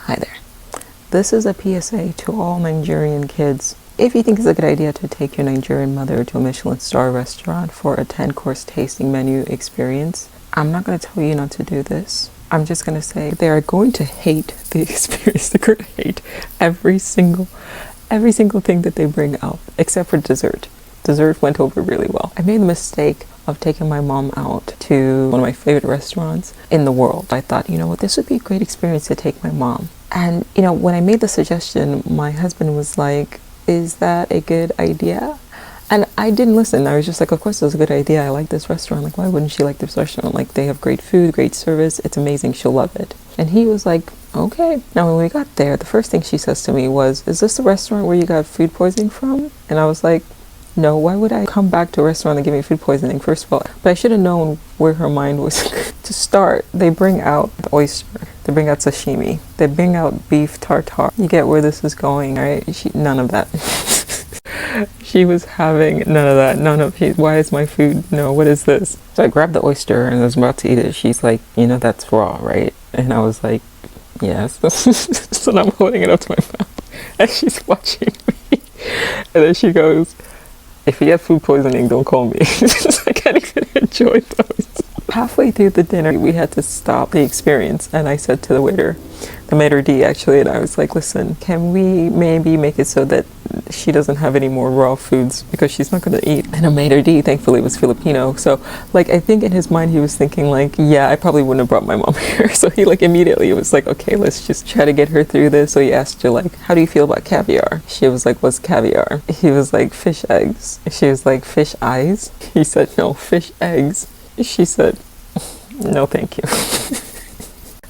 Hi there. This is a PSA to all Nigerian kids. If you think it's a good idea to take your Nigerian mother to a Michelin-Star restaurant for a 10-course tasting menu experience, I'm not going to tell you not to do this. I'm just going to say they are going to hate the experience. They're going to hate every single thing that they bring out, except for dessert. Dessert went over really well. I made the mistake of taking my mom out to one of my favorite restaurants in the world. I thought, you know what, this would be a great experience to take my mom. And, you know, when I made the suggestion, my husband was like, is that a good idea? And I didn't listen. I was just like, of course, it's a good idea. I like this restaurant. Like, why wouldn't she like this restaurant? Like, they have great food, great service. It's amazing. She'll love it. And he was like, okay. Now, when we got there, the first thing she says to me was, is this the restaurant where you got food poisoning from? And I was like, no, why would I come back to a restaurant and give me food poisoning, first of all? But I should have known where her mind was. To start, they bring out the oyster. They bring out sashimi. They bring out beef tartare. You get where this is going, right? None of that. She was having none of that. Why is my food? No, what is this? So I grabbed the oyster and I was about to eat it. She's like, you know, that's raw, right? And I was like, yes. So I'm holding it up to my mouth and she's watching me. And then she goes, if you get food poisoning, don't call me. I can't even enjoy those. Halfway through the dinner, we had to stop the experience. And I said to the waiter, the maitre d' actually, and I was like, listen, can we maybe make it so that she doesn't have any more raw foods because she's not going to eat? And a maitre d', thankfully, was Filipino. So, like, I think in his mind, he was thinking, like, yeah, I probably wouldn't have brought my mom here. So he, like, immediately was like, okay, let's just try to get her through this. So he asked her, like, how do you feel about caviar? She was like, what's caviar? He was like, fish eggs. She was like, fish eyes? He said, no, fish eggs. She said, no, thank you.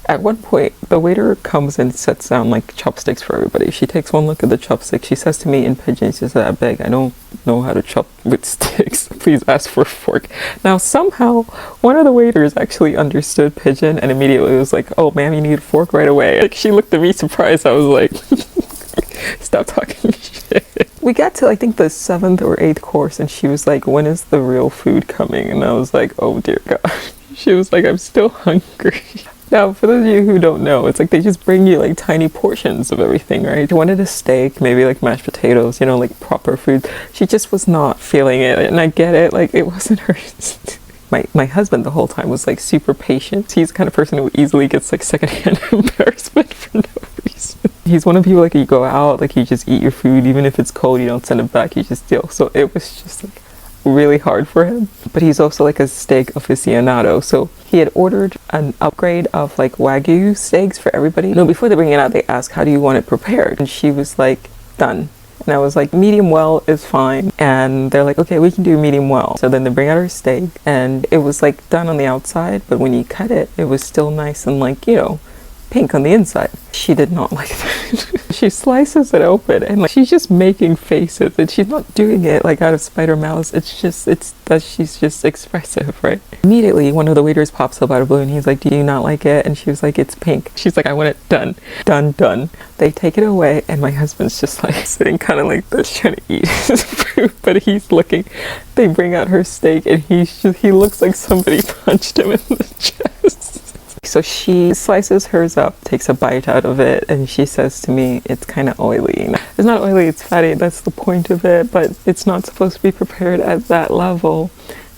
At one point, the waiter comes and sets down like chopsticks for everybody. She takes one look at the chopsticks. She says to me in pidgin, she says, I beg, I don't know how to chop with sticks. Please ask for a fork. Now, somehow, one of the waiters actually understood pidgin and immediately was like, oh, ma'am, you need a fork right away. Like, she looked at me surprised. I was like, stop talking shit. We got to, I think, the 7th or 8th course and she was like, when is the real food coming? And I was like, oh, dear God. She was like, I'm still hungry. Now, for those of you who don't know, it's like they just bring you like tiny portions of everything, right? She wanted a steak, maybe like mashed potatoes, you know, like proper food. She just was not feeling it. And I get it, like it wasn't her. My husband the whole time was like super patient. He's the kind of person who easily gets like secondhand embarrassment for no reason. He's one of the people like you go out, like you just eat your food, even if it's cold, you don't send it back, you just deal. So it was just like really hard for him. But he's also like a steak aficionado, so he had ordered an upgrade of like wagyu steaks for everybody. No, before they bring it out, they ask, how do you want it prepared? And she was like, done. And I was like, medium well is fine. And they're like, okay, we can do medium well. So then they bring out her steak and it was like done on the outside, but when you cut it, it was still nice and like, you know, pink on the inside. She did not like that. She slices it open and like she's just making faces and she's not doing it like out of spite or malice. It's just that she's just expressive, right? Immediately one of the waiters pops up out of blue and he's like, do you not like it? And she was like, it's pink. She's like, I want it done. They take it away and my husband's just like sitting kind of like this trying to eat his food, but he's looking. They bring out her steak and he looks like somebody punched him in the chest. So she slices hers up, takes a bite out of it, and she says to me, it's kind of oily. It's not oily, it's fatty, that's the point of it, but it's not supposed to be prepared at that level.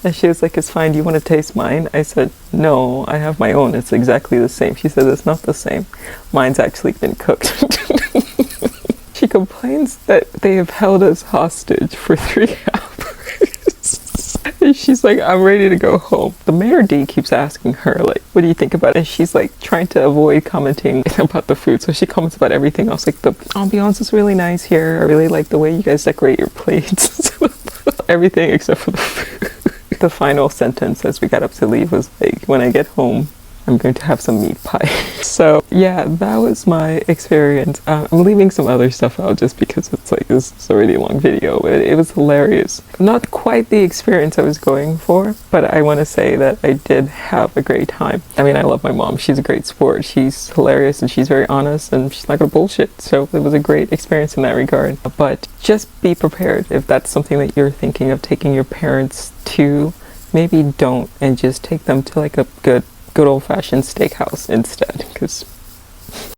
And she was like, it's fine, do you want to taste mine? I said, no, I have my own, it's exactly the same. She said, it's not the same. Mine's actually been cooked. She complains that they have held us hostage for 3 hours. And she's like, I'm ready to go home. The maitre d' keeps asking her, like, what do you think about it? And she's like trying to avoid commenting about the food. So she comments about everything else. Like, the ambiance is really nice here. I really like the way you guys decorate your plates. Everything except for the food. The final sentence as we got up to leave was like, when I get home, I'm going to have some meat pie. So yeah, that was my experience. I'm leaving some other stuff out just because it's like, this is a really long video, but it was hilarious. Not quite the experience I was going for, but I want to say that I did have a great time. I mean, I love my mom. She's a great sport. She's hilarious and she's very honest and she's not gonna bullshit. So it was a great experience in that regard. But just be prepared if that's something that you're thinking of taking your parents to. Maybe don't, and just take them to like a good old-fashioned steakhouse instead, because